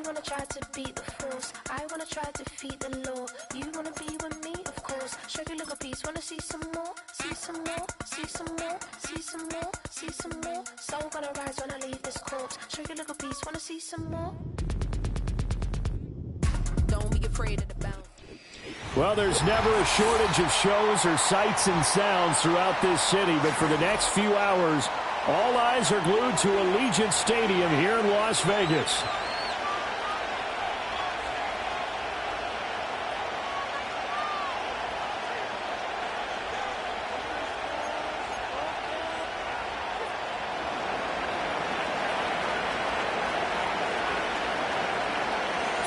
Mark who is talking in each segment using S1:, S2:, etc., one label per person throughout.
S1: wanna try to beat the force. I wanna try to defeat the law. You wanna be with me, of course. Show you little piece, wanna see some more, see some more, see some more, see some more, see some more. Soul gonna rise when I leave this corpse. Show you little piece, wanna see some more. Don't be afraid of the bounce.
S2: Well, there's never a shortage of shows or sights and sounds throughout this city, but for the next few hours, all eyes are glued to Allegiant Stadium here in Las Vegas.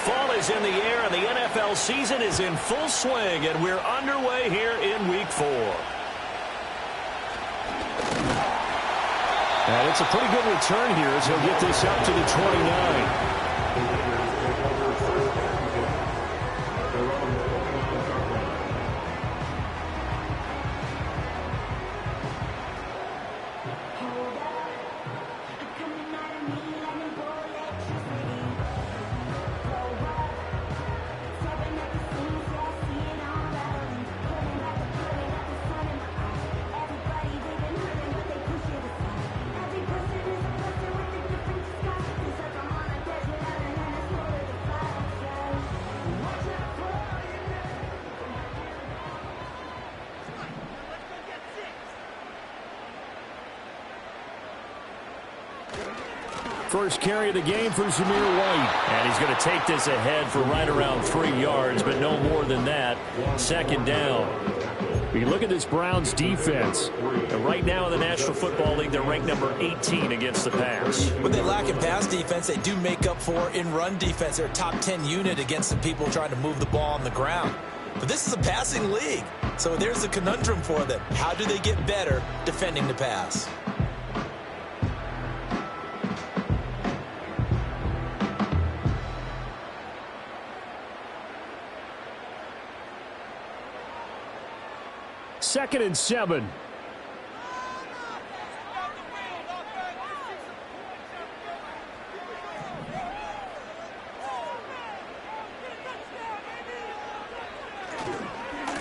S3: Fall is in the air, and the NFL season is in full swing, and we're underway here in Week 4.
S2: And it's a pretty good return here as he'll get this up to the 29. First carry of the game for Zamir White.
S3: And he's going to take this ahead for right around 3 yards, but no more than that. Second down.
S2: You look at this Browns defense.
S3: And right now in the National Football League, they're ranked number 18 against the pass.
S4: What they lack in pass defense, they do make up for in run defense. They're a top 10 unit against the people trying to move the ball on the ground. But this is a passing league, so there's a conundrum for them. How do they get better defending the pass?
S2: Second and 7.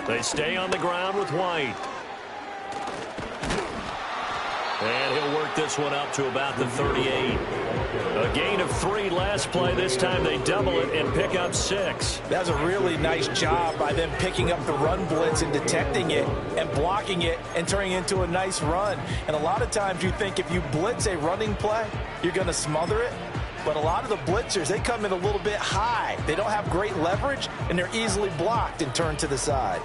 S3: They stay on the ground with White. And he'll work this one up to about the 38. A gain of 3 last play. This time they double it and pick up 6.
S4: That's a really nice job by them picking up the run blitz and detecting it and blocking it and turning it into a nice run. And a lot of times you think if you blitz a running play, you're going to smother it. But a lot of the blitzers, they come in a little bit high. They don't have great leverage, and they're easily blocked and turned to the side.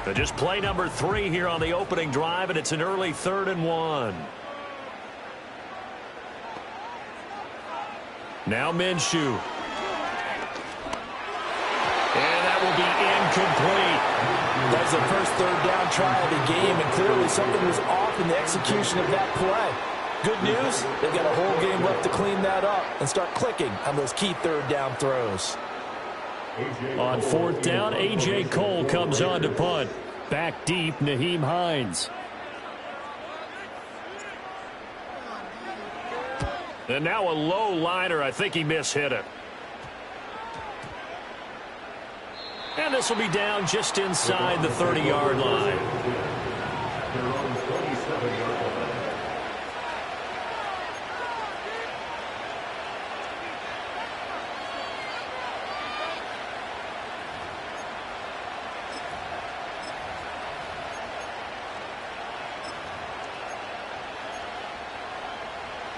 S3: So just play number 3 here on the opening drive, and it's an early 3rd and 1. Now Minshew. And that will be incomplete.
S4: That was the first 3rd down try of the game, and clearly something was off in the execution of that play. Good news, they've got a whole game left to clean that up and start clicking on those key 3rd down throws.
S2: On 4th down, A.J. Cole comes on to punt. Back deep, Nyheim Hines.
S3: And now a low liner. I think he mishit it. And this will be down just inside the 30-yard line.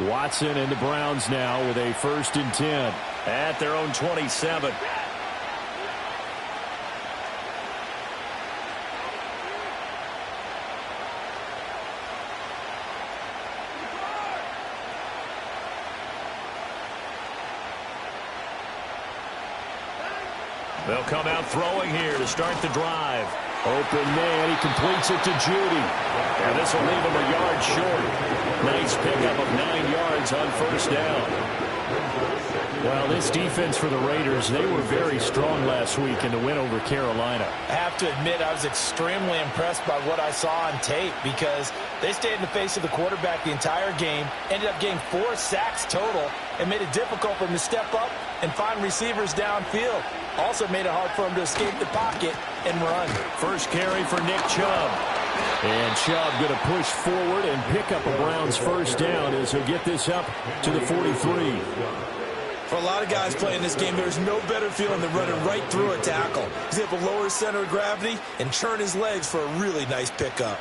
S2: Watson and the Browns now with a 1st and 10.
S3: At their own 27. They'll come out throwing here to start the drive.
S2: Open man, he completes it to Judy.
S3: And this will leave him a yard short. Nice pickup of 9 yards on 1st down.
S2: Well, this defense for the Raiders, they were very strong last week in the win over Carolina.
S4: I have to admit, I was extremely impressed by what I saw on tape because they stayed in the face of the quarterback the entire game, ended up getting 4 sacks total, and made it difficult for him to step up and find receivers downfield. Also made it hard for him to escape the pocket and run.
S2: First carry for Nick Chubb. And Chubb going to push forward and pick up a Browns first down as he'll get this up to the 43.
S4: For a lot of guys playing this game, there's no better feeling than running right through a tackle. He's able to lower his center of gravity and churn his legs for a really nice pickup.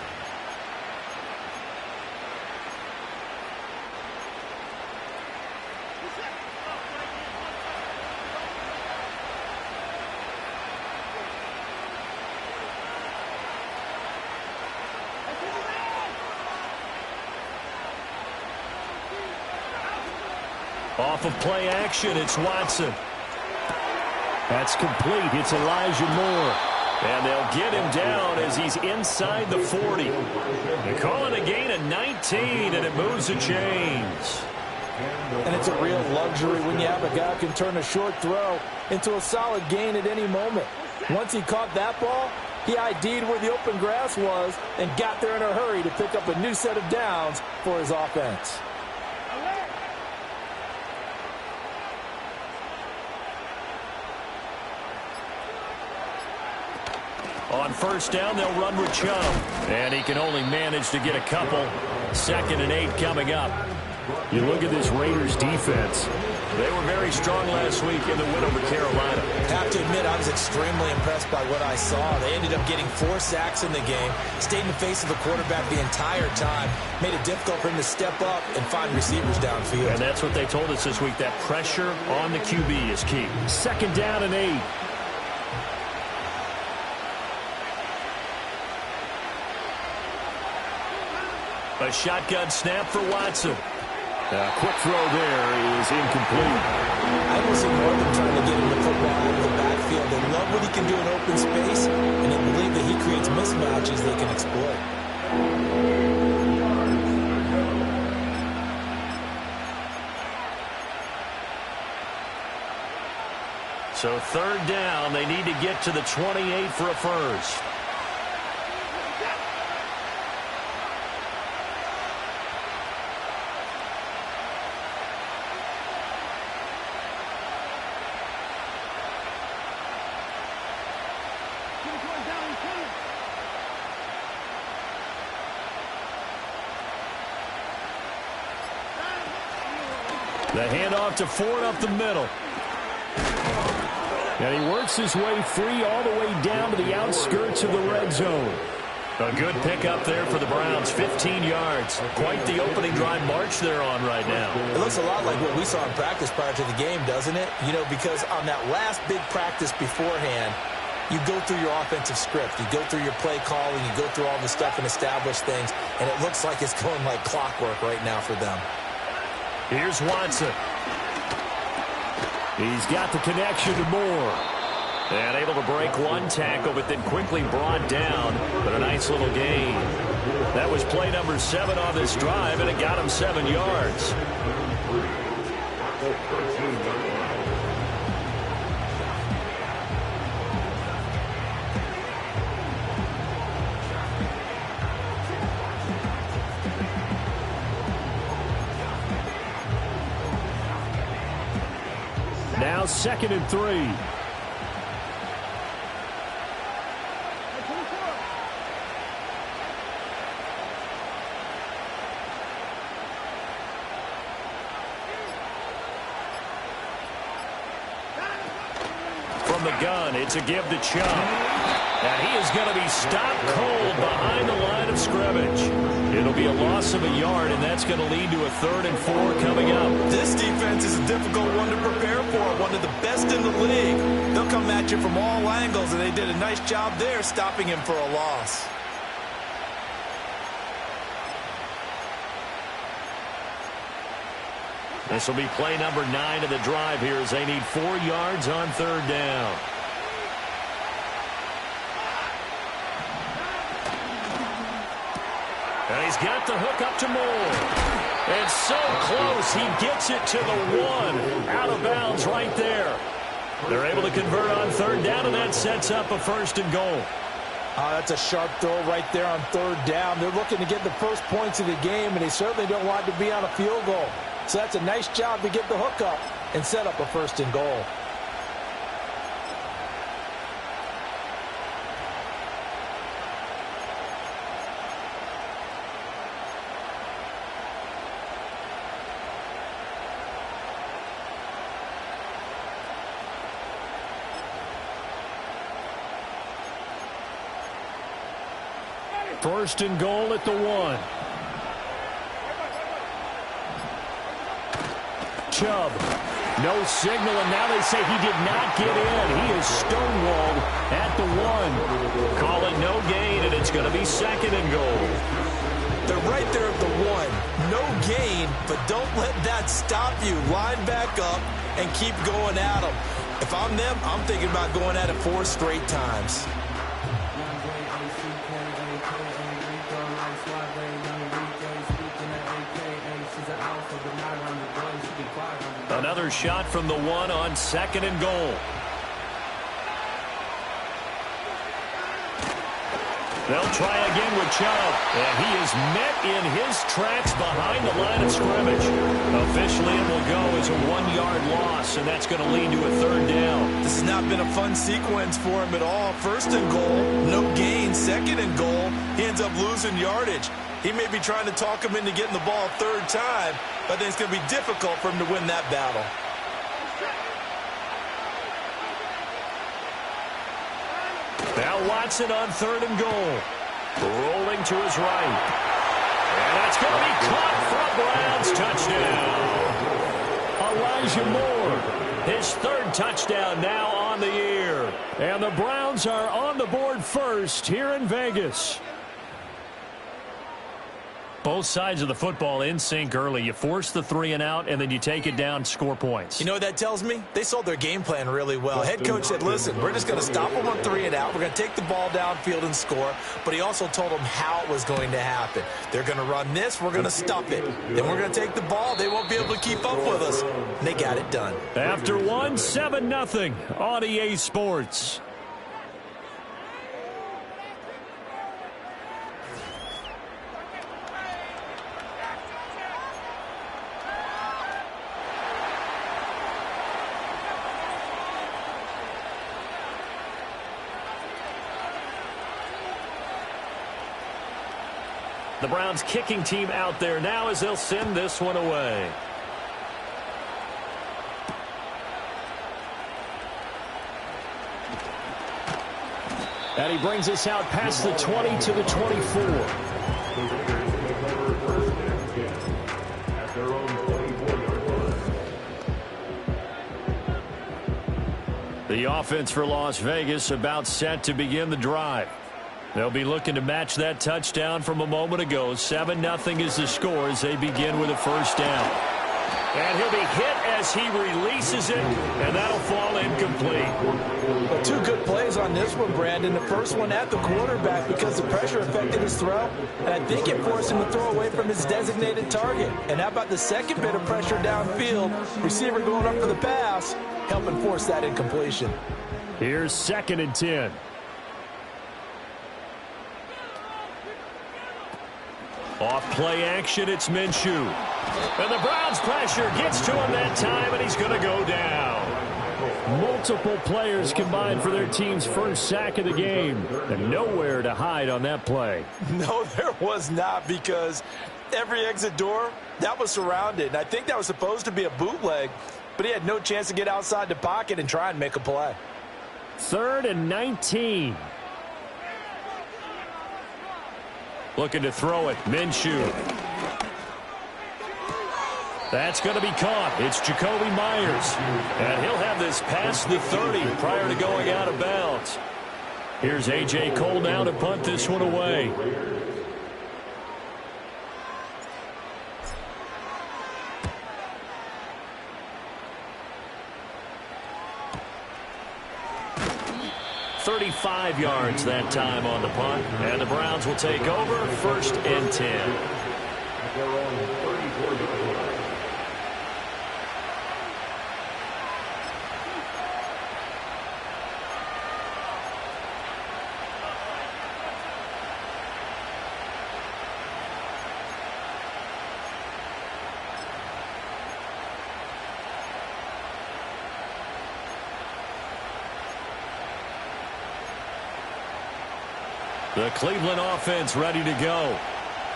S2: Off of play action, it's Watson. That's complete. It's Elijah Moore. And they'll get him down as he's inside the 40. They call it a gain of 19, and it moves the chains.
S4: And it's a real luxury when you have a guy who can turn a short throw into a solid gain at any moment. Once he caught that ball, he ID'd where the open grass was and got there in a hurry to pick up a new set of downs for his offense.
S2: On first down, they'll run with Chubb. And he can only manage to get a couple. 2nd and 8 coming up. You look at this Raiders defense. They were very strong last week in the win over Carolina.
S4: I have to admit, I was extremely impressed by what I saw. They ended up getting 4 sacks in the game, stayed in the face of the quarterback the entire time, made it difficult for him to step up and find receivers downfield.
S2: And that's what they told us this week, that pressure on the QB is key. 2nd down and 8. A shotgun snap for Watson. A quick throw there is incomplete.
S4: I don't see more than trying to get him the football out of the backfield. They love what he can do in open space, and they believe that he creates mismatches they can exploit.
S2: So 3rd down, they need to get to the 28 for a first. The handoff to Ford up the middle. And he works his way free all the way down to the outskirts of the red zone. A good pickup there for the Browns, 15 yards. Quite the opening drive march they're on right now.
S4: It looks a lot like what we saw in practice prior to the game, doesn't it? You know, because on that last big practice beforehand, you go through your offensive script. You go through your play calling. You go through all the stuff and establish things. And it looks like it's going like clockwork right now for them.
S2: Here's Watson. He's got the connection to Moore. And able to break one tackle, but then quickly brought down. But a nice little gain. That was play number 7 on this drive, and it got him 7 yards. Now 2nd and 3. From the gun, it's a give to Chubb. And he is going to be stopped cold behind the line of scrimmage. It'll be a loss of a yard, and that's going to lead to a 3rd and 4 coming up.
S4: This defense is a difficult one to prepare for, one of the best in the league. They'll come at you from all angles, and they did a nice job there stopping him for a loss.
S2: This will be play number 9 of the drive here as they need 4 yards on 3rd down. And he's got the hook up to Moore.
S3: And so close, he gets it to the 1. Out of bounds right there. They're able to convert on third down, and that sets up a 1st and goal.
S4: That's a sharp throw right there on third down. They're looking to get the first points of the game, and they certainly don't want it to be on a field goal. So that's a nice job to get the hook up and set up a 1st and goal.
S2: First and goal at the 1. Chubb. No signal, and now they say he did not get in. He is stonewalled at the 1.
S3: Call it no gain, and it's going to be 2nd and goal.
S4: They're right there at the 1. No gain, but don't let that stop you. Line back up and keep going at them. If I'm them, I'm thinking about going at it 4 straight times.
S3: Another shot from the 1 on 2nd and goal. They'll try again with Chubb, and he is met in his tracks behind the line of scrimmage. Officially, it will go as a 1-yard loss, and that's going to lead to a 3rd down.
S4: This has not been a fun sequence for him at all. 1st and goal, no gain. 2nd and goal, he ends up losing yardage. He may be trying to talk him into getting the ball a 3rd time, but I think it's going to be difficult for him to win that battle.
S3: Now Watson on 3rd and goal. Rolling to his right. And that's going to be caught for a Browns touchdown.
S2: Elijah Moore.
S3: His 3rd touchdown now on the year.
S2: And the Browns are on the board first here in Vegas.
S3: Both sides of the football in sync early. You force the 3 and out, and then you take it down, score points.
S4: You know what that tells me? They sold their game plan really well. Head coach said, listen, we're just going to stop them on 3 and out. We're going to take the ball downfield and score. But he also told them how it was going to happen. They're going to run this. We're going to stop it. Then we're going to take the ball. They won't be able to keep up with us. And they got it done.
S2: After 1, 7-0 on EA Sports.
S3: The Browns kicking team out there now as they'll send this one away.
S2: And he brings us out past the 20 to the 24. The offense for Las Vegas about set to begin the drive. They'll be looking to match that touchdown from a moment ago. 7-0 is the score as they begin with a 1st down.
S3: And he'll be hit as he releases it, and that'll fall incomplete.
S4: Well, 2 good plays on this one, Brandon. The first one at the quarterback because the pressure affected his throw, and I think it forced him to throw away from his designated target. And how about the second bit of pressure downfield? Receiver going up for the pass, helping force that incompletion.
S2: Here's 2nd and 10.
S3: Off play action, it's Minshew. And the Browns pressure gets to him that time, and he's going to go down.
S2: Multiple players combined for their team's first sack of the game. And nowhere to hide on that play.
S4: No, there was not, because every exit door, that was surrounded. And I think that was supposed to be a bootleg, but he had no chance to get outside the pocket and try and make a play.
S2: 3rd and 19.
S3: Looking to throw it, Minshew. That's going to be caught. It's Jacoby Myers. And he'll have this past the 30 prior to going out of bounds. Here's A.J. Cole now to punt this one away. .35 yards that time on the punt. And the Browns will take over 1st and 10.
S2: their own 34-yard line.
S3: The Cleveland offense ready to go.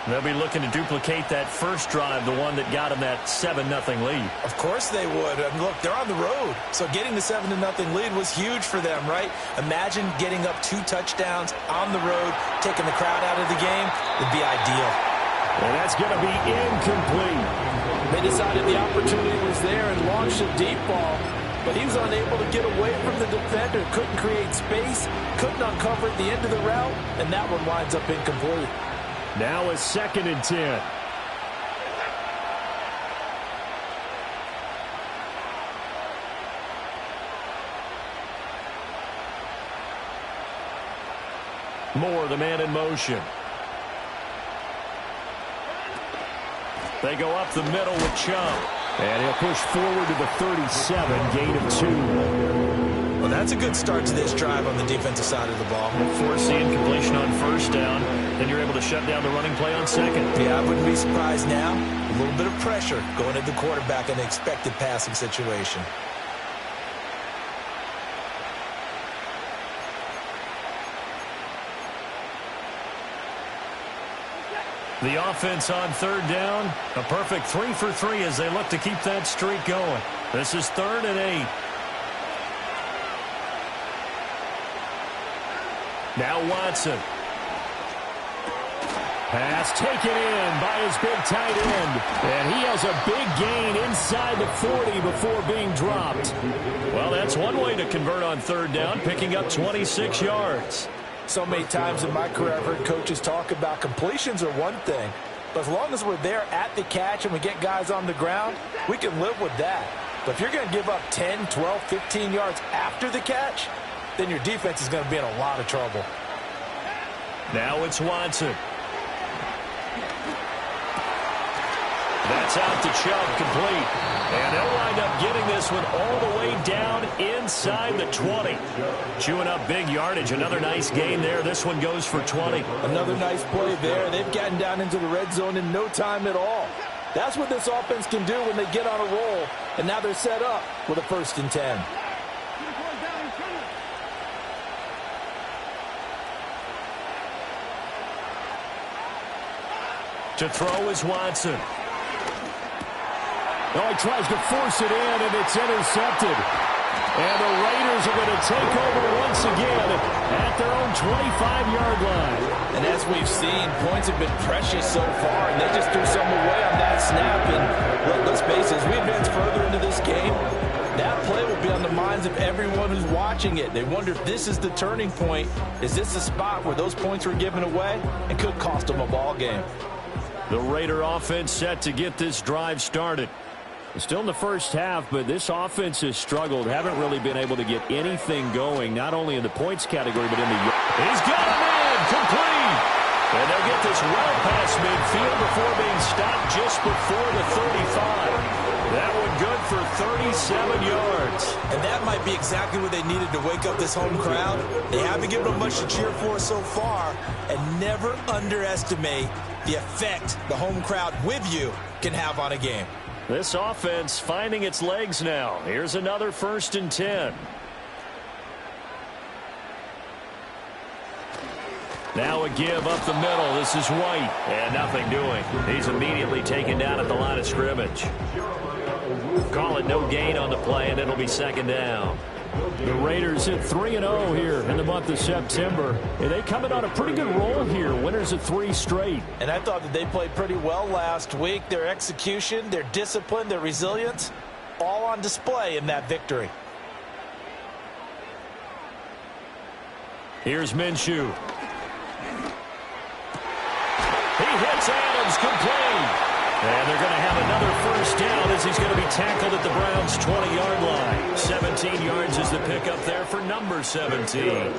S3: They'll be looking to duplicate that first drive, the one that got them that 7-0 lead.
S4: Of course they would. And look, they're on the road. So getting the 7-0 lead was huge for them, right? Imagine getting up 2 touchdowns on the road, taking the crowd out of the game. It'd be ideal.
S2: And that's going to be incomplete.
S4: They decided the opportunity was there and launched a deep ball. But he was unable to get away from the defender, couldn't create space, couldn't uncover at the end of the route, and that one winds up incomplete.
S2: Now a 2nd and 10.
S3: Moore, the man in motion. They go up the middle with Chubb.
S2: And he'll push forward to the 37, gain of 2.
S4: Well, that's a good start to this drive on the defensive side of the ball.
S3: Forcing completion on first down. Then you're able to shut down the running play on second.
S4: Yeah, I wouldn't be surprised now. A little bit of pressure going at the quarterback in an expected passing situation.
S3: The offense on 3rd down. A perfect 3 for 3 as they look to keep that streak going. This is 3rd and 8. Now Watson.
S2: Pass taken in by his big tight end. And he has a big gain inside the 40 before being dropped.
S3: Well, that's one way to convert on 3rd down, picking up 26 yards.
S4: So many times in my career I've heard coaches talk about completions are one thing, but as long as we're there at the catch and we get guys on the ground, we can live with that. But if you're going to give up 10, 12, 15 yards after the catch, then your defense is going to be in a lot of trouble.
S3: Now it's Watson. That's out to Chubb, complete. And they'll wind up getting this one all the way down inside the 20. Chewing up big yardage. Another nice gain there. This one goes for 20.
S4: Another nice play there. They've gotten down into the red zone in no time at all. That's what this offense can do when they get on a roll. And now they're set up with a 1st and 10.
S3: To throw is Watson.
S2: Oh, he tries to force it in, and it's intercepted. And the Raiders are going to take over once again at their own 25-yard line.
S4: And as we've seen, points have been precious so far, and they just threw some away on that snap. And look, let's face it, as we advance further into this game, that play will be on the minds of everyone who's watching it. They wonder if this is the turning point. Is this the spot where those points were given away and could cost them a ball game?
S3: The Raider offense set to get this drive started.
S2: Still in the first half, but this offense has struggled. Haven't really been able to get anything going, not only in the points category, but in the...
S3: He's got him in, complete. And they'll get this well past midfield before being stopped just before the 35. That one good for 37 yards.
S4: And that might be exactly what they needed to wake up this home crowd. They haven't given them much to cheer for so far. And never underestimate the effect the home crowd with you can have on a game.
S3: This offense finding its legs now. Here's another 1st and 10. Now a give up the middle. This is White. And nothing doing. He's immediately taken down at the line of scrimmage. Call it no gain on the play, and it'll be 2nd down.
S2: The Raiders hit 3-0 here in the month of September. And they coming on a pretty good roll here. Winners of 3 straight.
S4: And I thought that they played pretty well last week. Their execution, their discipline, their resilience, all on display in that victory.
S3: Here's Minshew. He hits Adams, complete. And they're going to have another first down as he's going to be tackled at the Browns' 20-yard line. 17 yards is the pickup there for number 17.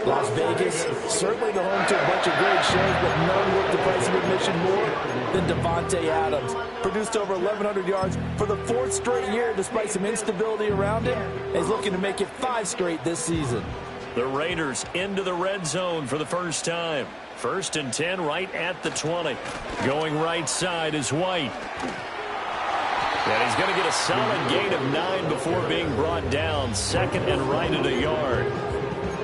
S4: Las Vegas, certainly the home to a bunch of great shows, but none worth the price of admission more than Davante Adams. Produced over 1,100 yards for the 4th straight year despite some instability around him. He's looking to make it 5 straight this season.
S3: The Raiders into the red zone for the first time. 1st and 10 right at the 20. Going right side is White. And he's going to get a solid gain of 9 before being brought down. 2nd and right at a yard.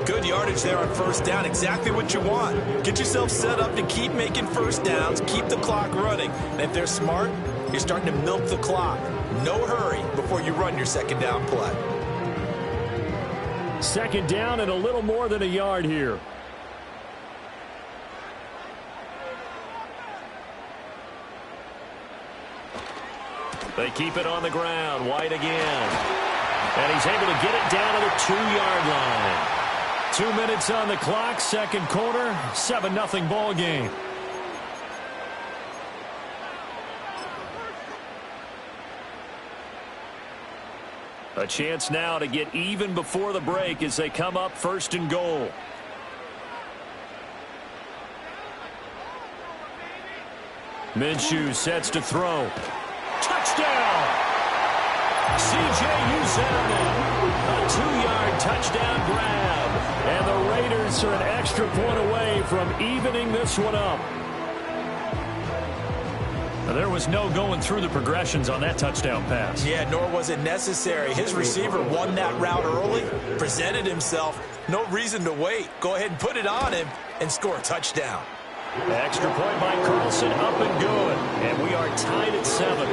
S4: Good yardage there on first down. Exactly what you want. Get yourself set up to keep making first downs. Keep the clock running. And if they're smart, you're starting to milk the clock. No hurry before you run your 2nd down play.
S2: 2nd down and a little more than a yard here.
S3: They keep it on the ground. White again. And he's able to get it down to the 2-yard line. 2 minutes on the clock, 2nd quarter, 7-0 ball game. A chance now to get even before the break as they come up 1st and goal. Minshew sets to throw. Touchdown! C.J. Uzomah, a 2-yard touchdown grab. And the Raiders are an extra point away from evening this one up. Now, there was no going through the progressions on that touchdown pass.
S4: Yeah, nor was it necessary. His receiver won that route early, presented himself. No reason to wait. Go ahead and put it on him and score a touchdown.
S3: Extra point by Carlson, up and good. And we are tied at 7.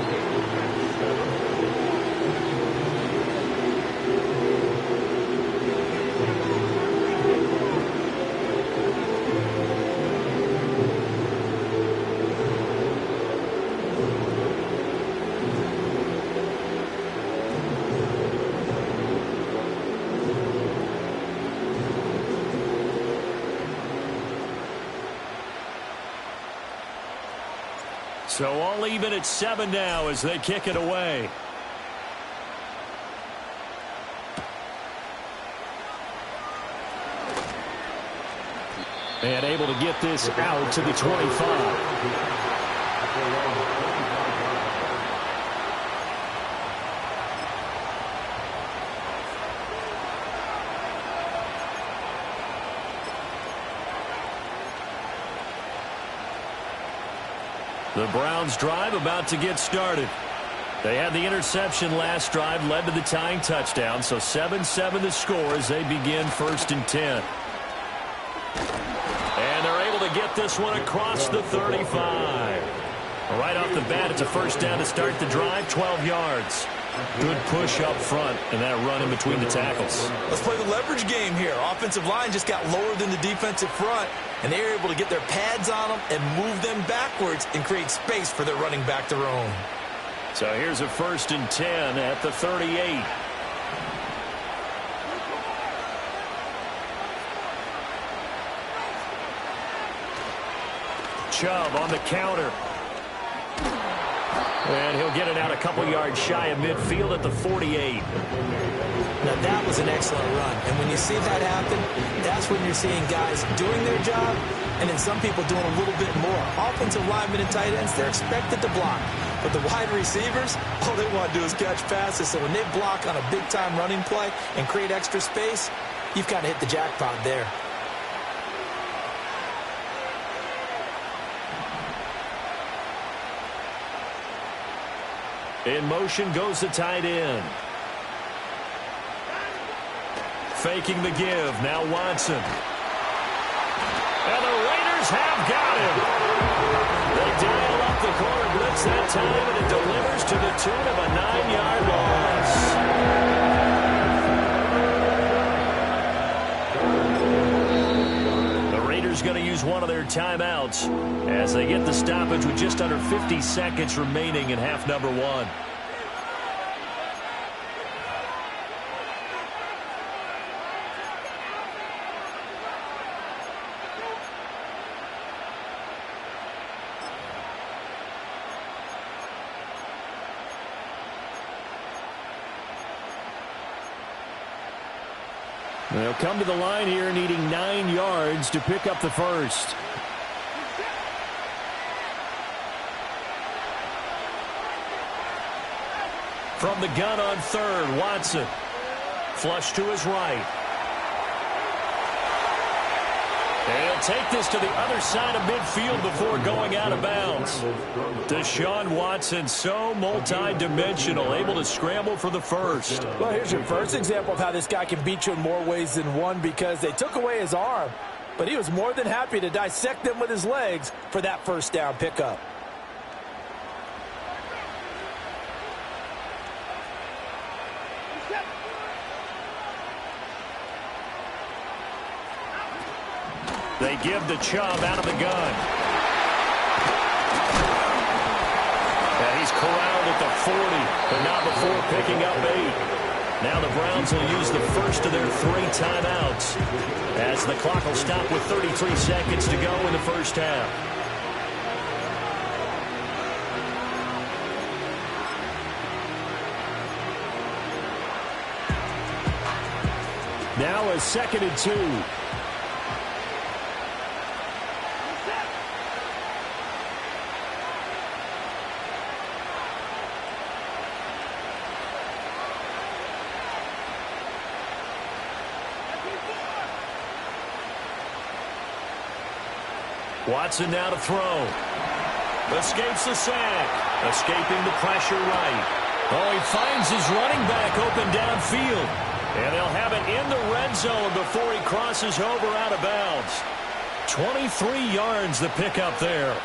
S3: So all even at 7 now as they kick it away. And able to get this out to the 25. The Browns drive about to get started. They had the interception last drive, led to the tying touchdown. So 7-7 the score as they begin 1st and 10. And they're able to get this one across the 35. Right off the bat, it's a first down to start the drive, 12 yards. Good push up front and that run in between the tackles.
S4: Let's play the leverage game here. Offensive line just got lower than the defensive front, and they were able to get their pads on them and move them backwards and create space for their running back to roam.
S3: So here's a 1st and 10 at the 38. Chubb on the counter. And he'll get it out a couple yards shy of midfield at the 48.
S4: Now that was an excellent run. And when you see that happen, that's when you're seeing guys doing their job and then some people doing a little bit more. Offensive linemen and tight ends, they're expected to block. But the wide receivers, all they want to do is catch passes. So when they block on a big-time running play and create extra space, you've kind of hit the jackpot there.
S3: In motion goes the tight end. Faking the give. Now Watson. And the Raiders have got him. They dial up the corner blitz that time, and it delivers to the tune of a 9-yard loss. The Raiders going to use one of their timeouts as they get the stoppage with just under 50 seconds remaining in half number 1.
S2: They'll come to the line here needing 9 yards to pick up the first.
S3: From the gun on third, Watson. Flush to his right. And he'll take this to the other side of midfield before going out of bounds. Deshaun Watson, so multi-dimensional, able to scramble for the first.
S4: Well, here's your first example of how this guy can beat you in more ways than one, because they took away his arm, but he was more than happy to dissect them with his legs for that first down pickup.
S3: They give the Chubb out of the gun. And he's corralled at the 40, but not before picking up 8. Now the Browns will use the first of their 3 timeouts as the clock will stop with 33 seconds to go in the first half.
S2: Now a 2nd and 2.
S3: Watson now to throw. Escapes the sack. Escaping the pressure right. Oh, he finds his running back open downfield. And they'll have it in the red zone before he crosses over out of bounds. 23 yards the pickup there.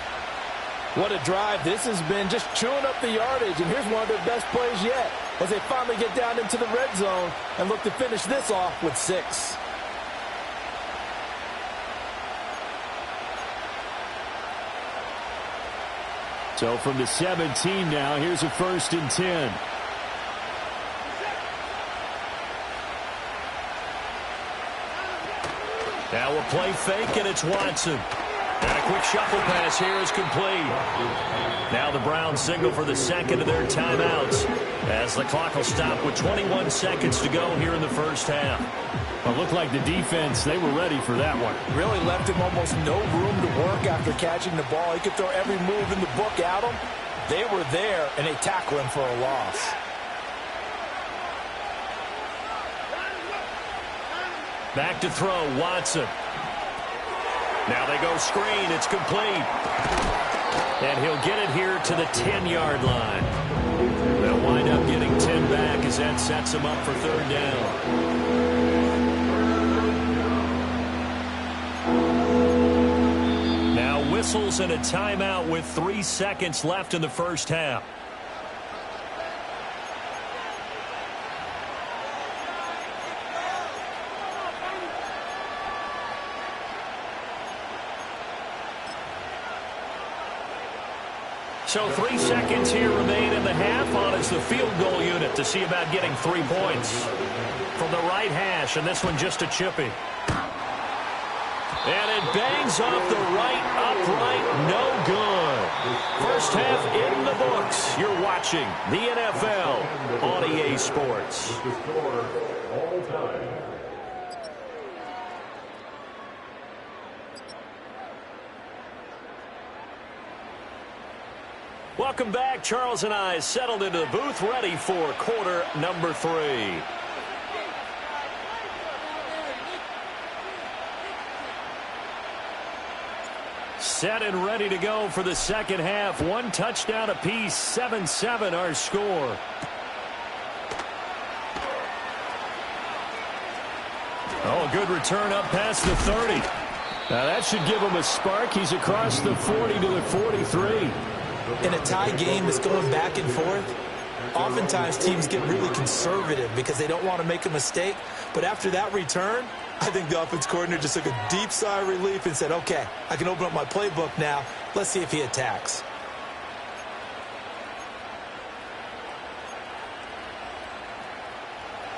S4: What a drive. This has been just chewing up the yardage, and here's one of their best plays yet as they finally get down into the red zone and look to finish this off with 6.
S2: So from the 17 now, here's a 1st and 10.
S3: Now a play fake, and it's Watson. And a quick shuffle pass here is complete. Now the Browns signal for the second of their timeouts as the clock will stop with 21 seconds to go here in the first half.
S2: Well, it looked like the defense, they were ready for that one.
S4: Really left him almost no room to work after catching the ball. He could throw every move in the book at him. They were there, and they tackle him for a loss.
S3: Back to throw, Watson. Now they go screen. It's complete. And he'll get it here to the 10-yard line. They'll wind up getting 10 back as that sets him up for 3rd down. Whistles and a timeout with 3 seconds left in the first half. So 3 seconds here remain in the half. On is the field goal unit to see about getting 3 points. From the right hash, and this one just a chippy. And it bangs off the right upright, no good. First half in the books. You're watching the NFL on EA Sports. Welcome back. Charles and I settled into the booth, ready for quarter number 3. Set and ready to go for the second half. 1 touchdown apiece, 7-7 our score. Oh, a good return up past the 30.
S2: Now that should give him a spark. He's across the 40 to the 43.
S4: In a tie game that's going back and forth, oftentimes teams get really conservative because they don't want to make a mistake. But after that return, I think the offense coordinator just took a deep sigh of relief and said, okay, I can open up my playbook now. Let's see if he attacks.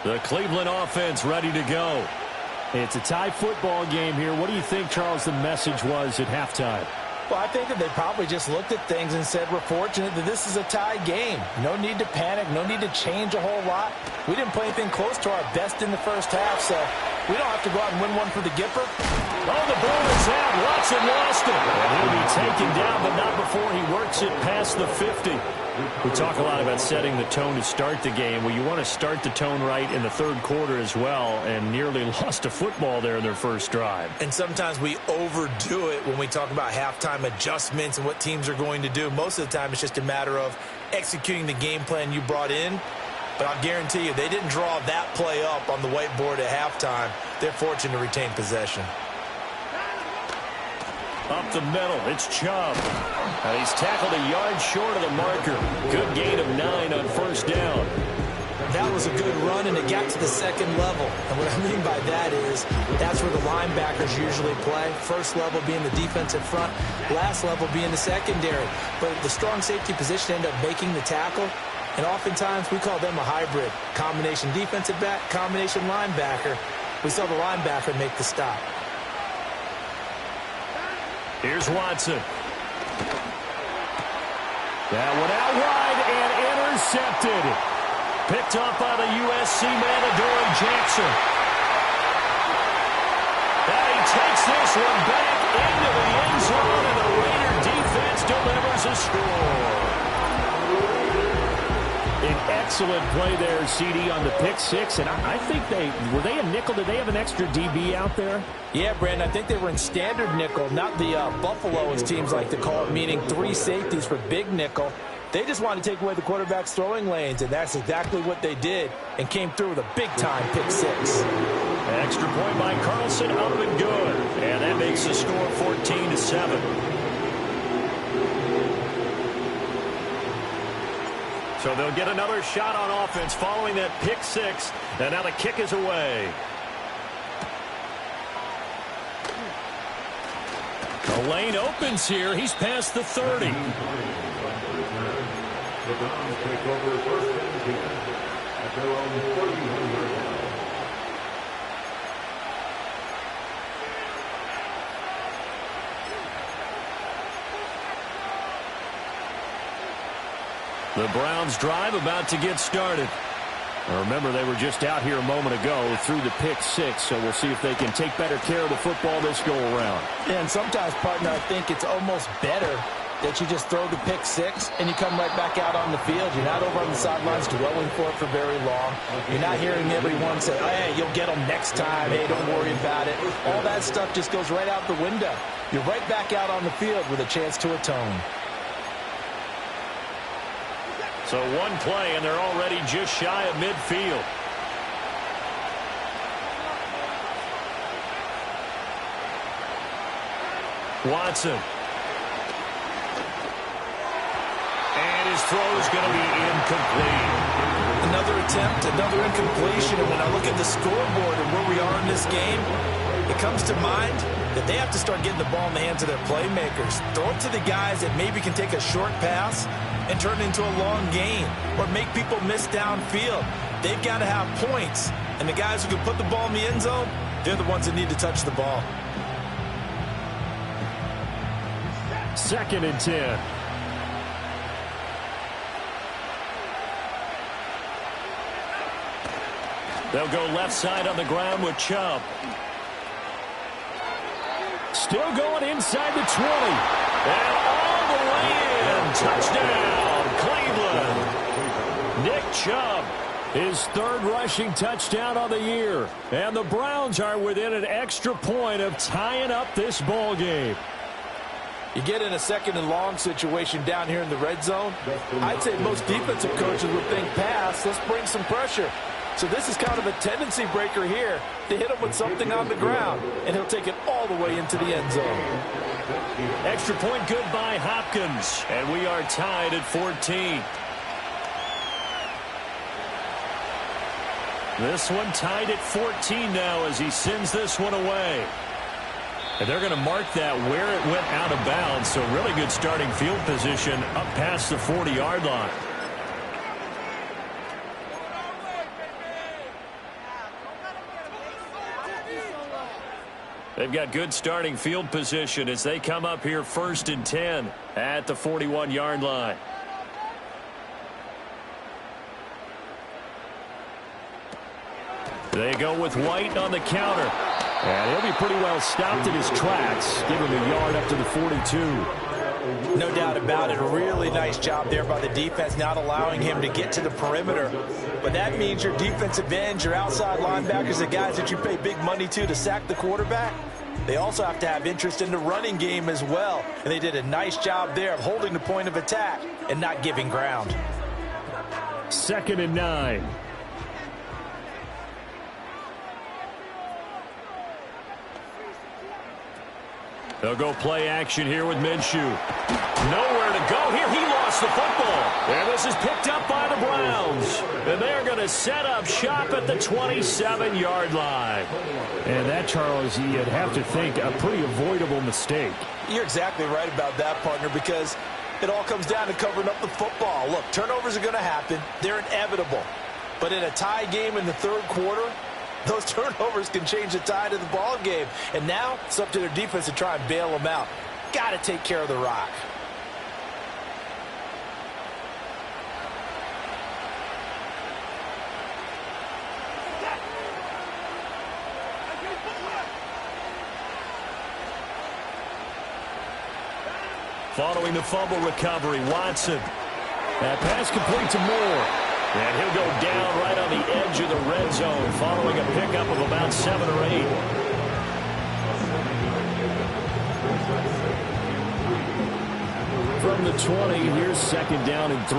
S3: The Cleveland offense ready to go.
S2: It's a tie football game here. What do you think, Charles, the message was at halftime?
S4: Well, I think that they probably just looked at things and said, we're fortunate that this is a tie game. No need to panic. No need to change a whole lot. We didn't play anything close to our best in the first half, so We don't have to go out and win one for the Gipper.
S3: Oh, the ball is out. Watson lost it. And he'll be taken down, but not before he works it past the 50. We talk a lot about setting the tone to start the game. Well, you want to start the tone right in the third quarter as well, and nearly lost a football there in their first drive.
S4: And sometimes we overdo it when we talk about halftime adjustments and what teams are going to do. Most of the time, it's just a matter of executing the game plan you brought in. But I'll guarantee you, they didn't draw that play up on the whiteboard at halftime. They're fortunate to retain possession.
S3: Up the middle, it's Chubb. He's tackled a yard short of the marker. Good gain of 9 on first down.
S4: That was a good run, and it got to the second level. And what I mean by that is that's where the linebackers usually play. First level being the defensive front, last level being the secondary. But the strong safety position ended up making the tackle. And oftentimes, we call them a hybrid. Combination defensive back, combination linebacker. We saw the linebacker make the stop.
S3: Here's Watson. That one out wide and intercepted. Picked up by the USC man, Adoree Jackson. And he takes this one back into the end zone, and the Raider defense delivers a score.
S2: An excellent play there, CD, on the pick six. And I think were they a nickel? Did they have an extra DB out there?
S4: Yeah, Brandon, I think they were in standard nickel, not the Buffalo, as teams like to call it, meaning 3 safeties for big nickel. They just wanted to take away the quarterback's throwing lanes, and that's exactly what they did, and came through with a big-time pick six.
S3: Extra point by Carlson, up and good. And that makes the score 14-7. So they'll get another shot on offense following that pick six. And now the kick is away. The lane opens here. He's past the 30. The Browns drive about to get started.
S2: Remember, they were just out here a moment ago through the pick six, so we'll see if they can take better care of the football this go-around.
S4: Yeah, and sometimes, partner, I think it's almost better that you just throw the pick six and you come right back out on the field. You're not over on the sidelines dwelling for it for very long. You're not hearing everyone say, hey, you'll get them next time. Hey, don't worry about it. All that stuff just goes right out the window. You're right back out on the field with a chance to atone.
S3: So one play, and they're already just shy of midfield. Watson. And his throw is going to be incomplete.
S4: Another attempt, another incompletion. And when I look at the scoreboard and where we are in this game, it comes to mind that they have to start getting the ball in the hands of their playmakers. Throw it to the guys that maybe can take a short pass and turn it into a long gain or make people miss downfield. They've got to have points. And the guys who can put the ball in the end zone, they're the ones that need to touch the ball.
S2: 2nd and 10.
S3: They'll go left side on the ground with Chubb.
S2: Still going inside the 20.
S3: And all the way in. Touchdown, Cleveland.
S2: Nick Chubb, his 3rd rushing touchdown on the year. And the Browns are within an extra point of tying up this ball game.
S4: You get in a 2nd and long situation down here in the red zone, I'd say most defensive coaches would think pass, let's bring some pressure. So this is kind of a tendency breaker here to hit him with something on the ground, and he'll take it all the way into the end zone.
S3: Extra point good by Hopkins, and we are tied at 14. This one tied at 14 now as he sends this one away. And they're going to mark that where it went out of bounds, so really good starting field position up past the 40-yard line. They've got good starting field position as they come up here 1st and 10 at the 41-yard line. They go with White on the counter.
S2: And he'll be pretty well stopped in his tracks. Give him a yard up to the 42.
S4: No doubt about it. A really nice job there by the defense, not allowing him to get to the perimeter. But that means your defensive ends, your outside linebackers, the guys that you pay big money to sack the quarterback, they also have to have interest in the running game as well. And they did a nice job there of holding the point of attack and not giving ground.
S2: 2nd and 9.
S3: They'll go play action here with Minshew. Nowhere to go here. He lost the football. And this is picked up by the Browns. And they're going to set up shop at the 27-yard line.
S2: And that, Charles, you'd have to think a pretty avoidable mistake.
S4: You're exactly right about that, partner, because it all comes down to covering up the football. Look, turnovers are going to happen. They're inevitable. But in a tie game in the third quarter, those turnovers can change the tide of the ball game. And now it's up to their defense to try and bail them out. Got to take care of the rock.
S3: Following the fumble recovery, Watson.
S2: That pass complete to Moore.
S3: And he'll go down right on the edge of the red zone following a pickup of about 7 or 8.
S2: From the 20, here's 2nd down and 3.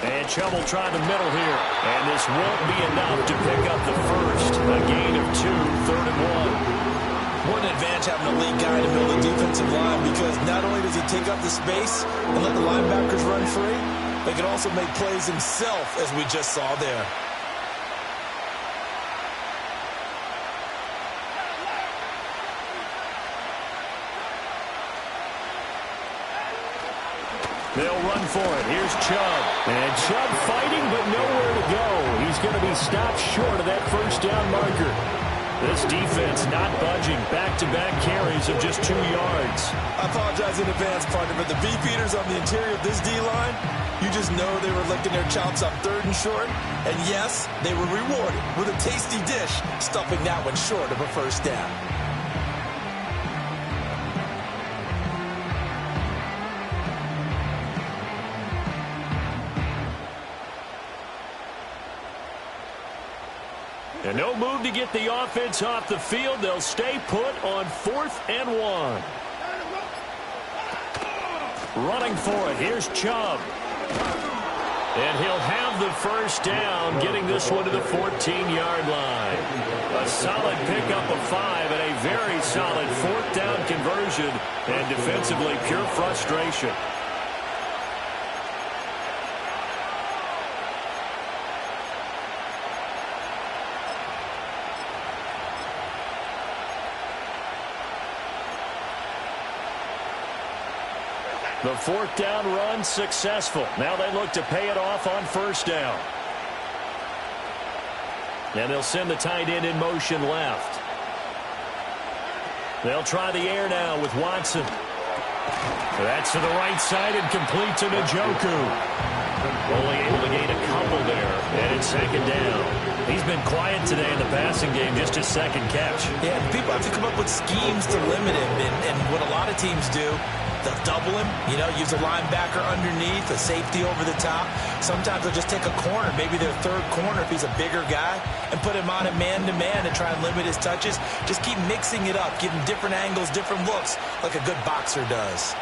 S3: And Chubb will try the middle here. And this won't be enough to pick up the first. A gain of 2, 3rd and 1.
S4: What an advantage having a lead guy to build a defensive line, because not only does he take up the space and let the linebackers run free, but he can also make plays himself, as we just saw there.
S3: They'll run for it. Here's Chubb.
S2: And Chubb fighting, but nowhere to go. He's going to be stopped short of that first down marker.
S3: This defense not budging. Back-to-back carries of just 2 yards.
S4: I apologize in advance, partner, but the beefeaters on the interior of this D-line, you just know they were licking their chops on 3rd and short. And yes, they were rewarded with a tasty dish, stuffing that one short of a first down.
S3: And no move to get the offense off the field. They'll stay put on 4th and 1. Running for it. Here's Chubb. And he'll have the first down, getting this one to the 14-yard line. A solid pickup of 5 and a very solid 4th down conversion. And defensively, pure frustration. The 4th down run successful. Now they look to pay it off on 1st down. And they'll send the tight end in motion left. They'll try the air now with Watson. That's to the right side and complete to Njoku. Only able to gain a couple there, and it's 2nd down. He's been quiet today in the passing game, just his 2nd catch.
S4: Yeah, people have to come up with schemes to limit him, and what a lot of teams do, they'll double him, use a linebacker underneath, a safety over the top. Sometimes they'll just take a corner, maybe their 3rd corner if he's a bigger guy, and put him on a man-to-man and try and limit his touches. Just keep mixing it up, give him different angles, different looks, like a good boxer does.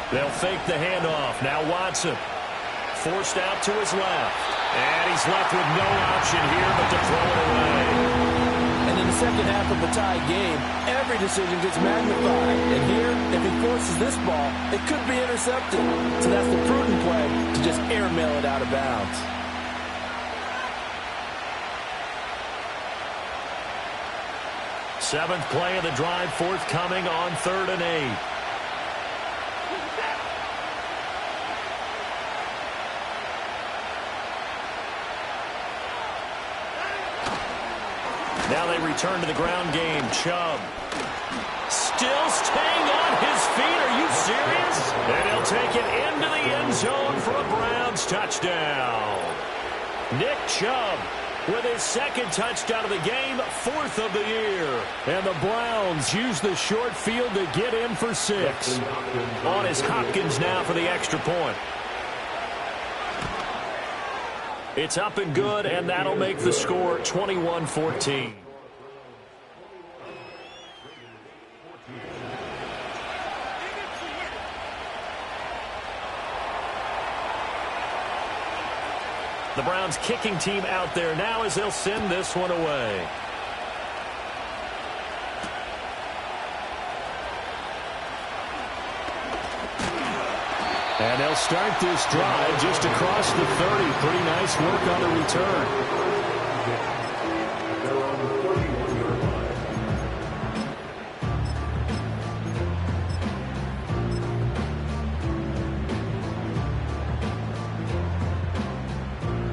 S3: They'll fake the handoff. Now Watson. Forced out to his left. And he's left with no option here but to throw it away.
S5: And in the second half of a tie game, every decision gets magnified. And here, if he forces this ball, it could be intercepted. So that's the prudent play, to just airmail it out of bounds.
S3: Seventh play of the drive forthcoming on 3rd and 8. Now they return to the ground game. Chubb still staying on his feet. Are you serious? And he'll take it into the end zone for a Browns touchdown. Nick Chubb with his second touchdown of the game, 4th of the year.
S2: And the Browns use the short field to get in for 6.
S3: On is Hopkins now for the extra point. It's up and good, and that'll make the score 21-14. The Browns kicking team out there now as they'll send this one away.
S2: And they'll start this drive just across the 30. Pretty nice work on the return.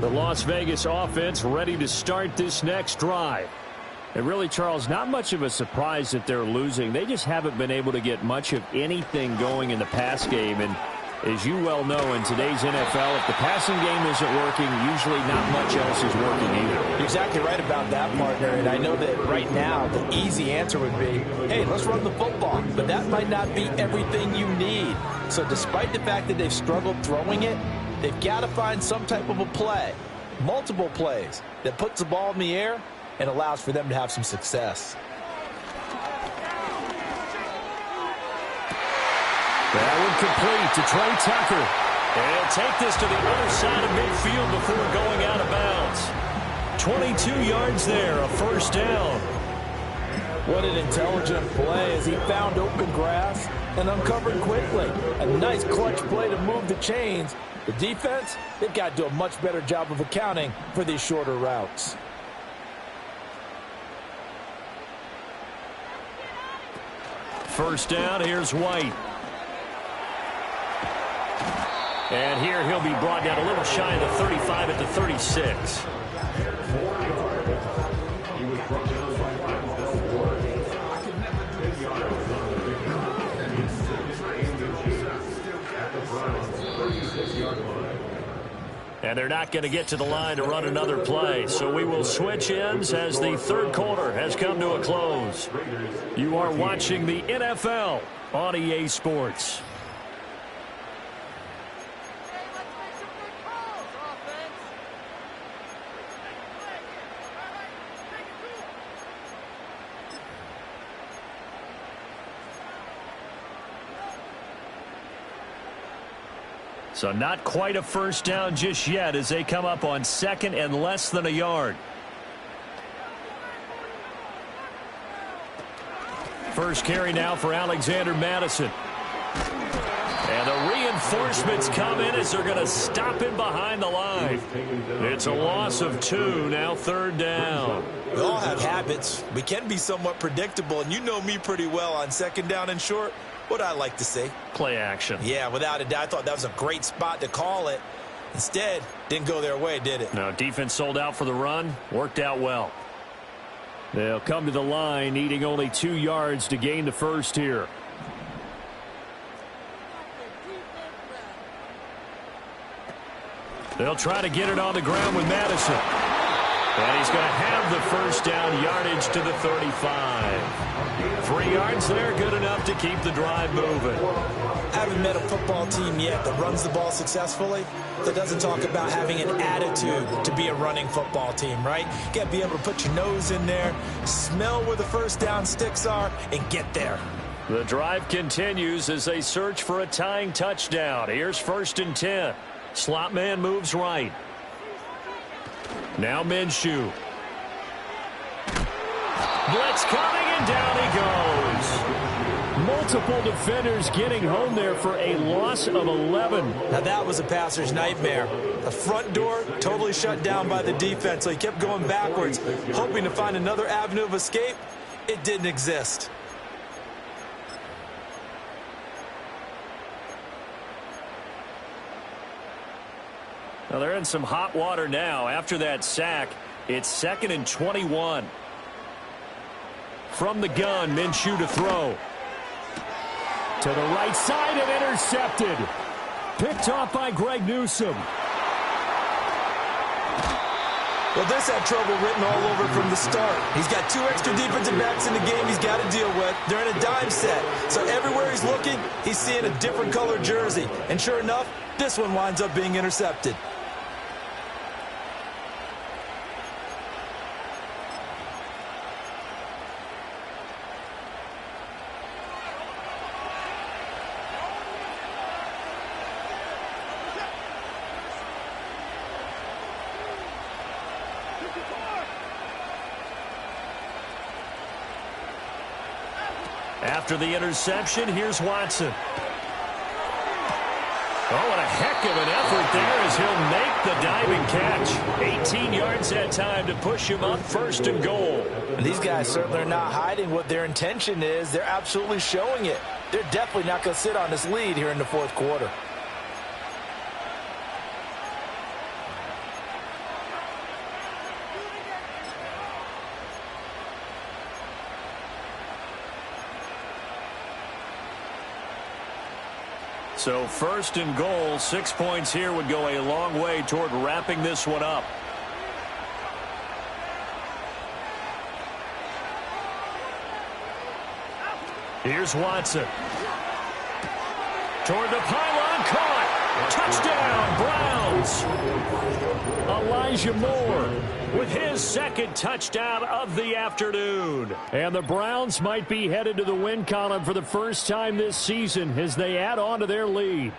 S2: The Las Vegas offense ready to start this next drive. And really, Charles, not much of a surprise that they're losing. They just haven't been able to get much of anything going in the pass game. And as you well know, in today's NFL, if the passing game isn't working, usually not much else is working either.
S4: You're exactly right about that, partner. And I know that right now the easy answer would be, hey, let's run the football. But that might not be everything you need. So despite the fact that they've struggled throwing it, they've got to find some type of a play, multiple plays, that puts the ball in the air and allows for them to have some success.
S2: That one complete to Trey Tucker.
S3: And he'll take this to the other side of midfield before going out of bounds. 22 yards there, a first down.
S5: What an intelligent play as he found open grass and uncovered quickly. A nice clutch play to move the chains. The defense, they've got to do a much better job of accounting for these shorter routes.
S3: First down, here's White. And here he'll be brought down a little shy of the 35 at the 36. And they're not going to get to the line to run another play. So we will switch ends as the third quarter has come to a close. You are watching the NFL on EA Sports. So not quite a first down just yet as they come up on second and less than a yard. First carry now for Alexander Mattison. And the reinforcements come in as they're going to stop him behind the line. It's a loss of 2, now third down.
S4: We all have habits. We can be somewhat predictable, and you know me pretty well on second down and short. What I like to say.
S3: Play action.
S4: Yeah, without a doubt, I thought that was a great spot to call it. Instead, didn't go their way, did it?
S3: No, defense sold out for the run. Worked out well.
S2: They'll come to the line, needing only 2 yards to gain the first here. They'll try to get it on the ground with Madison. And he's going to have the first down, yardage to the 35. 3 yards there, good enough to keep the drive moving.
S4: I haven't met a football team yet that runs the ball successfully that doesn't talk about having an attitude to be a running football team, right? You got to be able to put your nose in there, smell where the first down sticks are, and get there.
S3: The drive continues as they search for a tying touchdown. Here's 1st and 10. Slot man moves right. Now Minshew. Blitz coming, and down he goes.
S2: Multiple defenders getting home there for a loss of 11.
S4: Now that was a passer's nightmare. The front door totally shut down by the defense, so he kept going backwards, hoping to find another avenue of escape. It didn't exist.
S3: Well, they're in some hot water now. After that sack, it's 2nd and 21. From the gun, Minshew to throw.
S2: To the right side and intercepted. Picked off by Greg Newsome.
S5: Well, this had trouble written all over from the start. He's got 2 extra defensive backs in the game he's got to deal with. They're in a dime set. So everywhere he's looking, he's seeing a different color jersey. And sure enough, this one winds up being intercepted.
S3: After the interception, here's Watson. Oh, and a heck of an effort there as he'll make the diving catch. 18 yards that time to push him up 1st and goal.
S4: And these guys certainly are not hiding what their intention is. They're absolutely showing it. They're definitely not going to sit on this lead here in the 4th quarter.
S3: So 1st and goal, 6 points here would go a long way toward wrapping this one up. Here's Watson. Toward the pylon, caught. Touchdown, Browns. Elijah Moore with his 2nd touchdown of the afternoon.
S2: And the Browns might be headed to the win column for the first time this season as they add on to their lead.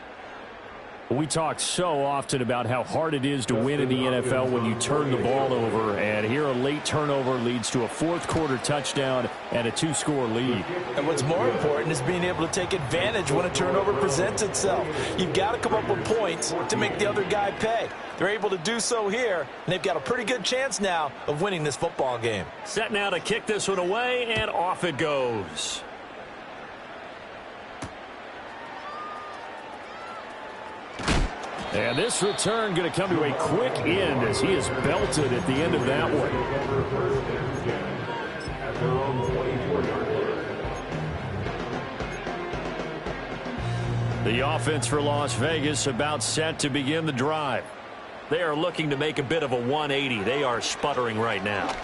S2: We talk so often about how hard it is to win in the NFL when you turn the ball over, and here a late turnover leads to a 4th quarter touchdown and a 2-score lead.
S4: And what's more important is being able to take advantage when a turnover presents itself. You've got to come up with points to make the other guy pay. They're able to do so here, and they've got a pretty good chance now of winning this football game.
S3: Set now to kick this one away, and off it goes.
S2: And this return going to come to a quick end as he is belted at the end of that one. The offense for Las Vegas about set to begin the drive.
S3: They are looking to make a bit of a 180. They are sputtering right now.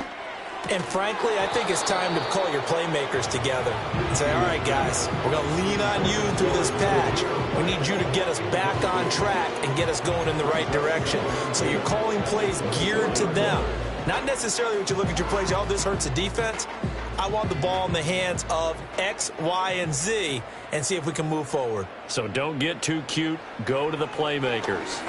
S5: And frankly, I think it's time to call your playmakers together and say, all right, guys, we're going to lean on you through this patch. We need you to get us back on track and get us going in the right direction. So you're calling plays geared to them. Not necessarily what you look at your plays, oh, this hurts the defense. I want the ball in the hands of X, Y, and Z and see if we can move forward.
S3: So don't get too cute. Go to the playmakers.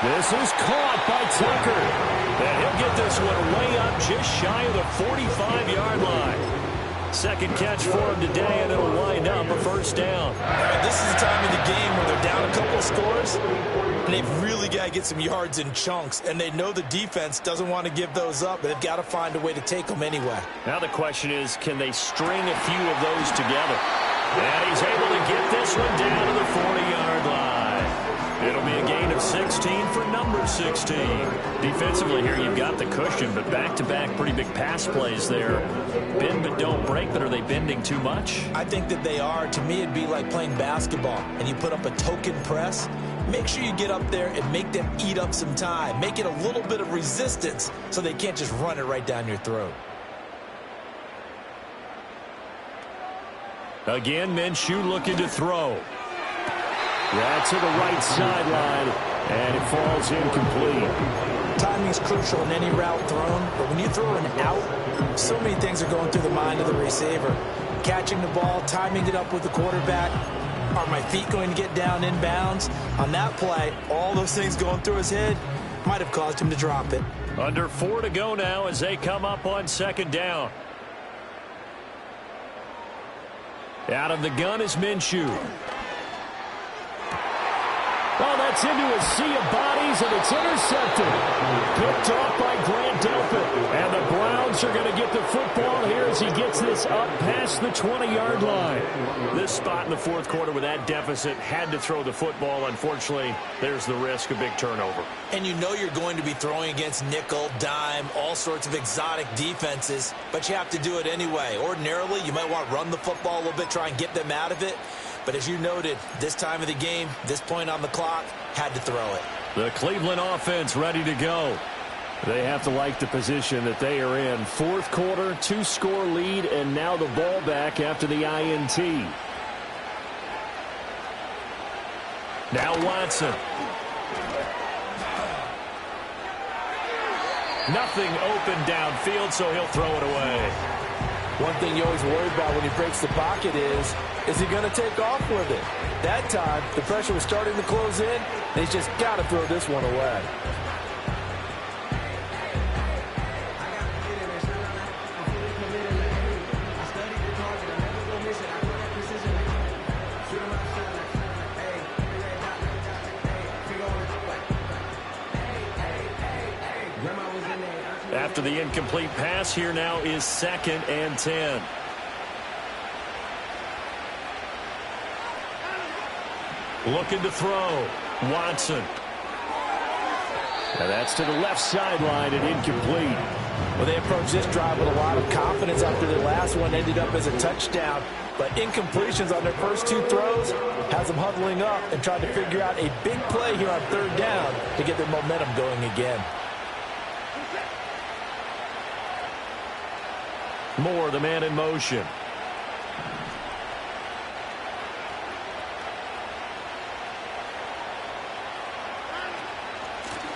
S2: This is caught by Tucker.
S3: And he'll get this one way up just shy of the 45-yard line. 2nd catch for him today, and it'll wind up a 1st down.
S5: This is the time of the game where they're down a couple of scores, and they've really got to get some yards in chunks, and they know the defense doesn't want to give those up, but they've got to find a way to take them anyway.
S3: Now the question is, can they string a few of those together? And he's able to get this one down to the 40-yard line. It'll be a gain of 16 for number 16. Defensively here, you've got the cushion, but back-to-back pretty big pass plays there. Bend but don't break, but are they bending too much?
S5: I think that they are. To me, it'd be like playing basketball, and you put up a token press. Make sure you get up there and make them eat up some time. Make it a little bit of resistance so they can't just run it right down your throat.
S3: Again, Minshew looking to throw.
S2: Yeah, to the right sideline, and it falls incomplete.
S5: Timing is crucial in any route thrown, but when you throw an out, so many things are going through the mind of the receiver. Catching the ball, timing it up with the quarterback. Are my feet going to get down inbounds? On that play, all those things going through his head might have caused him to drop it.
S3: Under 4 to go now as they come up on 2nd down. Out of the gun is Minshew.
S2: Oh, that's into a sea of bodies, and it's intercepted. Picked off by Grant Delpit. And the Browns Browns are going to get the football here as he gets this up past the 20-yard line.
S3: This spot in the fourth quarter with that deficit had to throw the football. Unfortunately, there's the risk of big turnover.
S5: And you know you're going to be throwing against nickel, dime, all sorts of exotic defenses, but you have to do it anyway. Ordinarily, you might want to run the football a little bit, try and get them out of it. But as you noted, this time of the game, this point on the clock, had to throw it.
S2: The Cleveland offense ready to go. They have to like the position that they are in. Fourth quarter, 2-score lead, and now the ball back after the INT.
S3: Now Watson. Nothing open downfield, so he'll throw it away.
S5: One thing you always worry about when he breaks the pocket is he going to take off with it? That time, the pressure was starting to close in, and he's just got to throw this one away.
S3: After the incomplete pass, here now is 2nd and 10. Looking to throw. Watson.
S2: And that's to the left sideline and incomplete.
S5: Well, they approached this drive with a lot of confidence after their last one ended up as a touchdown. But incompletions on their first 2 throws has them huddling up and trying to figure out a big play here on 3rd down to get their momentum going again.
S3: Moore, the man in motion.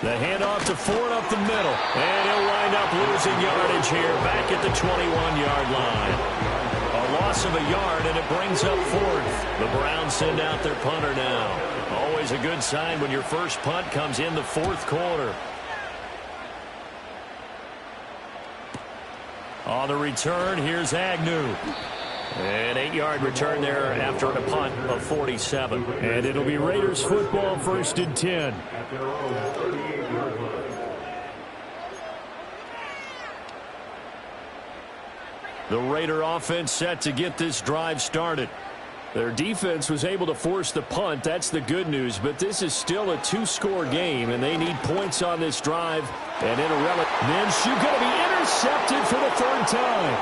S3: The handoff to Ford up the middle. And he'll wind up losing yardage here back at the 21-yard line. A loss of a yard, and it brings up 4th. The Browns send out their punter now. Always a good sign when your first punt comes in the 4th quarter. On the return, here's Agnew. An 8-yard return there after a punt of 47.
S2: And it'll be Raiders football, 1st and 10. The Raider offense set to get this drive started. Their defense was able to force the punt. That's the good news. But this is still a 2-score game, and they need points on this drive. And Minshew going to be intercepted for the 3rd time.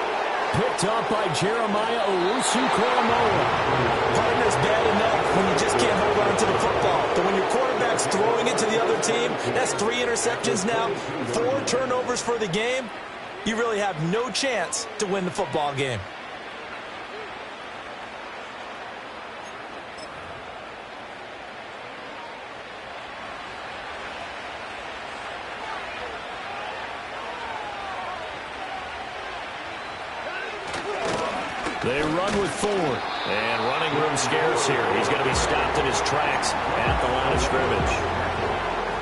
S2: Picked up by Jeremiah Owusu-Koramoah.
S5: Partner's bad enough when you just can't hold on to the football. But when your quarterback's throwing it to the other team, that's 3 interceptions now, 4 turnovers for the game. You really have no chance to win the football game.
S3: They run with Ford. And running room scarce here. He's going to be stopped in his tracks at the line of scrimmage.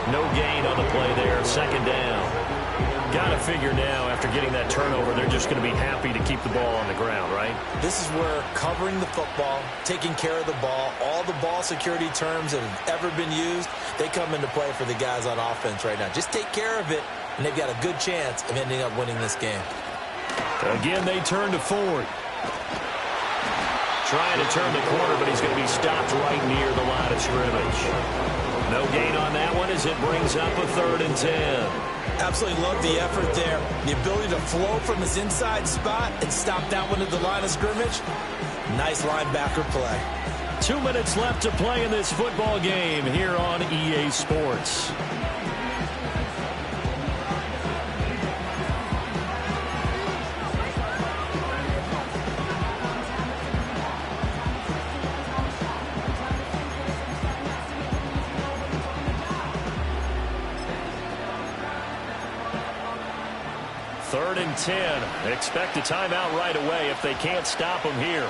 S3: No gain on the play there. 2nd down. Got to figure now, after getting that turnover, they're just going to be happy to keep the ball on the ground, right?
S5: This is where covering the football, taking care of the ball, all the ball security terms that have ever been used, they come into play for the guys on offense right now. Just take care of it, and they've got a good chance of ending up winning this game.
S2: Again, they turn to Ford.
S3: Trying to turn the corner, but he's going to be stopped right near the line of scrimmage. No gain on that one as it brings up a 3rd and 10.
S5: Absolutely love the effort there. The ability to flow from his inside spot and stop that one at the line of scrimmage. Nice linebacker play.
S3: 2 minutes left to play in this football game here on EA Sports. Third and 10. Expect a timeout right away if they can't stop him here.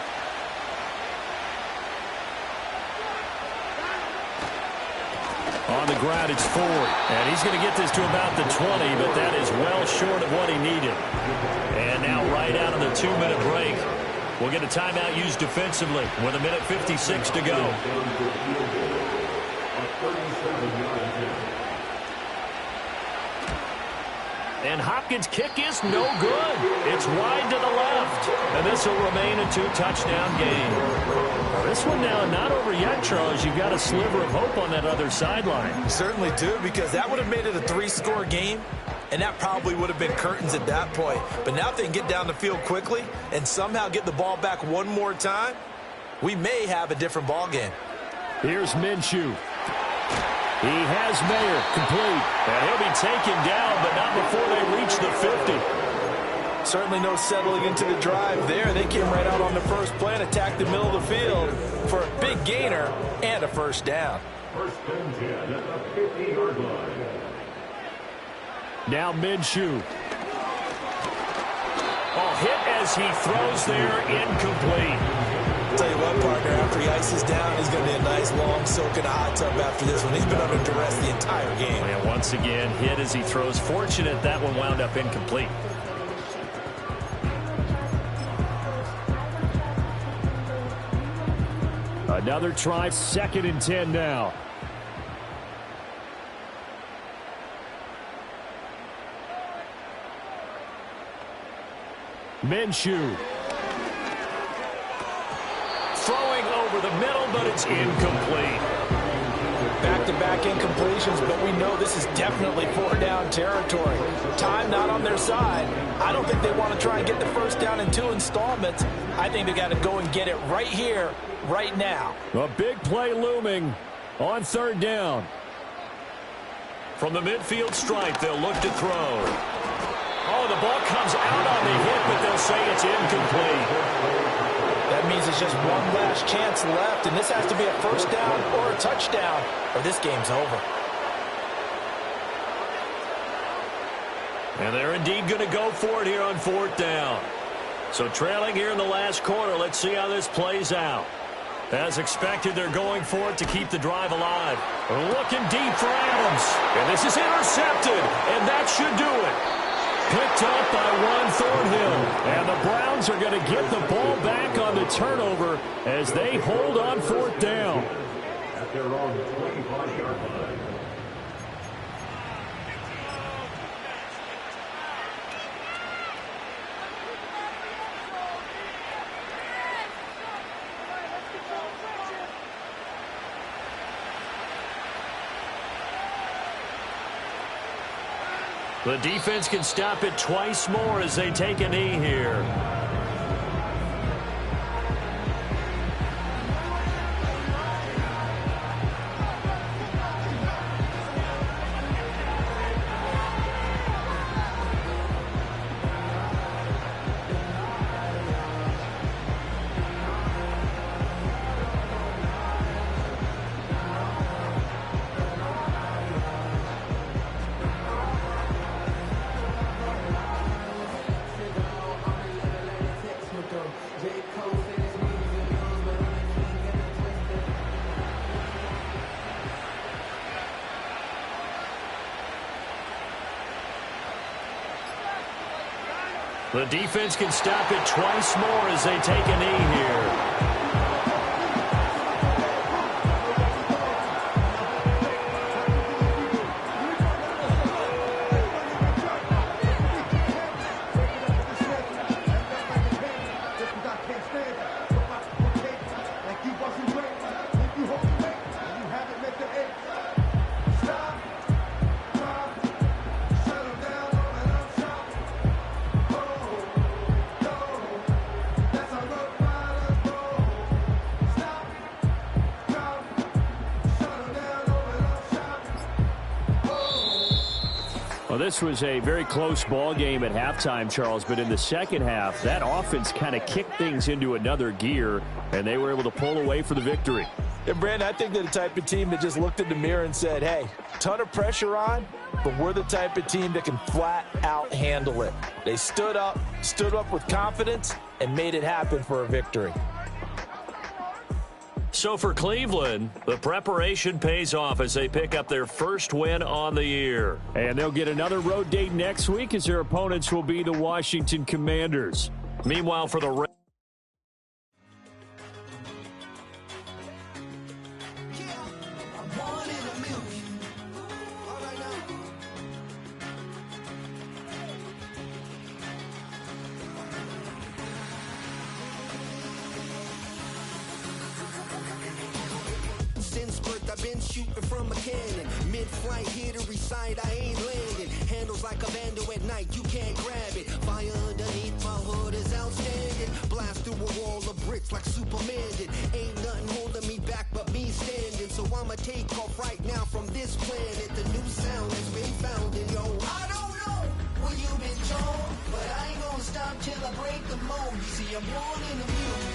S3: On the ground, it's Ford. And he's going to get this to about the 20, but that is well short of what he needed. And now right out of the 2-minute break, we'll get a timeout used defensively with 1:56 to go. And Hopkins' kick is no good. It's wide to the left. And this will remain a 2-touchdown game. Well, this one now not over yet, Charles. You've got a sliver of hope on that other sideline.
S4: Certainly do, because that would have made it a 3-score game, and that probably would have been curtains at that point. But now if they can get down the field quickly and somehow get the ball back one more time, we may have a different ball game.
S2: Here's Minshew. He has Mayer complete.
S3: And he'll be taken down, but not before they reach the 50.
S4: Certainly no settling into the drive there. They came right out on the first play and attacked the middle of the field for a big gainer and a first down.
S6: First and 10 at the 50-yard line.
S2: Now Minshew.
S3: Oh, hit as he throws there, incomplete.
S4: Tell you what, partner, after he ices down, he's going to be a nice, long soak in a hot tub after this one. He's been under duress the entire game.
S3: And once again, hit as he throws. Fortunate that one wound up incomplete.
S2: Another try, 2nd and 10 now. Minshew.
S3: Throwing over the middle, but it's incomplete.
S4: Back-to-back incompletions, but we know this is definitely 4-down territory. Time not on their side. I don't think they want to try and get the first down in 2 installments. I think they got to go and get it right here, right now.
S2: A big play looming on 3rd down.
S3: From the midfield stripe, they'll look to throw. Oh, the ball comes out on the hit, but they'll say it's incomplete.
S4: That means it's just one last chance left, and this has to be a first down or a touchdown, or this game's over.
S3: And they're indeed going to go for it here on 4th down. So trailing here in the last quarter, let's see how this plays out. As expected, they're going for it to keep the drive alive. Looking deep for Adams. And this is intercepted, and that should do it. Picked up by Juan Thornhill. And the Browns are going to get the ball back on the turnover as they hold on 4th down.
S6: At their own 25-yard line.
S3: The defense can stop it twice more as they take a knee here. The defense can stop it twice more as they take a knee here.
S2: Well, this was a very close ball game at halftime, Charles, but in the second half, that offense kind of kicked things into another gear, and they were able to pull away for the victory.
S4: And, Brandon, I think they're the type of team that just looked in the mirror and said, hey, ton of pressure on, but we're the type of team that can flat out handle it. They stood up with confidence, and made it happen for a victory.
S3: So for Cleveland, the preparation pays off as they pick up their first win on the year.
S2: And they'll get another road date next week as their opponents will be the Washington Commanders.
S3: Meanwhile, for the
S7: shooting from a cannon. Mid-flight, here to recite, I ain't landing. Handles like a vandal at night, you can't grab it. Fire underneath my hood is outstanding. Blast through a wall of bricks like Superman did. Ain't nothing holding me back but me standing. So I'ma take off right now from this planet. The new sound has been founded, yo. I don't know what you've been told, but I ain't gonna stop till I break the mold. You see, I'm born in the music.